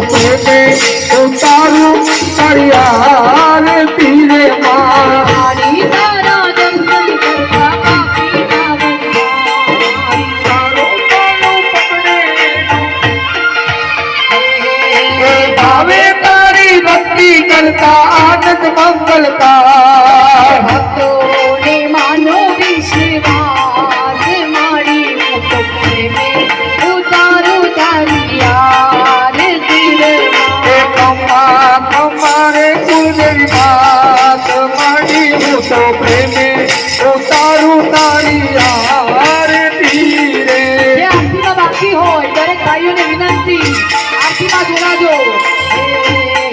प्रेमे उतारू तारी आरती रे मारी तारा दर्शन करता पापी तारो तारो पकड़े भावे तारी भक्ति करता आनंद मंगलता भक्तों ने मानो विश्वास मारी प्रेमे उतारू तारी आरती रे कमारे कुलदेवी बात मारी तो प्रेमे उतारू तारी आरती रे आरती में बाकी हो दरेक भाइयों ने विनंती आरती में जोड़ाजो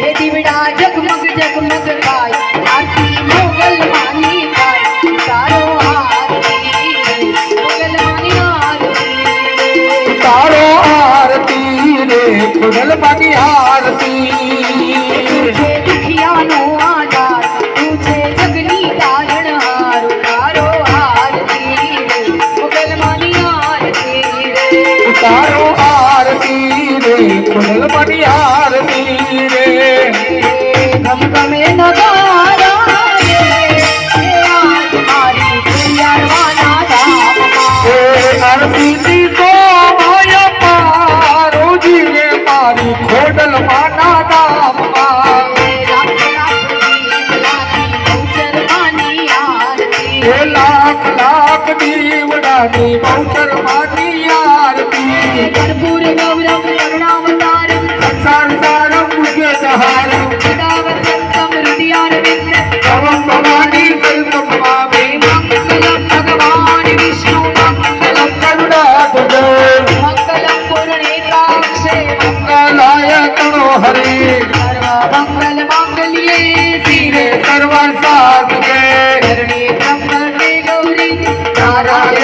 हे दीवड़ा जगमग जगमग गाय आरती मोगल मानी गाय तारो आरती मोगल मानी आरती तारो आरती रे मोगल मानी आरती तुझे दुखियानो आधार तुझे जगनी तारण हार तारो आरती रे मोगल मानी आरती रे तारो आरती रे मोगल मानी आरती रे गम गमे नगारा रे आज मारी दुनियावाना धाम आरती दी को माया पारो जी रे मारी खोडल माना धाम लाख लाख दीवडानी बहुतर मानी आरती कर्पूर गौरव करुणावतार संसार सारम मुझे सहारम सदा वसंतम हृदयारविंद भवम भवानी कल्पम भावे मंगलम भगवान विष्णु मंगलम करुणाध्वज मंगलम पूर्णेताक्षे मंगलाय तनो हरे सर्व मंगल मांगल्ये शिवे सर्व साधके शरणे ब्रह्मणे गौरी नारायण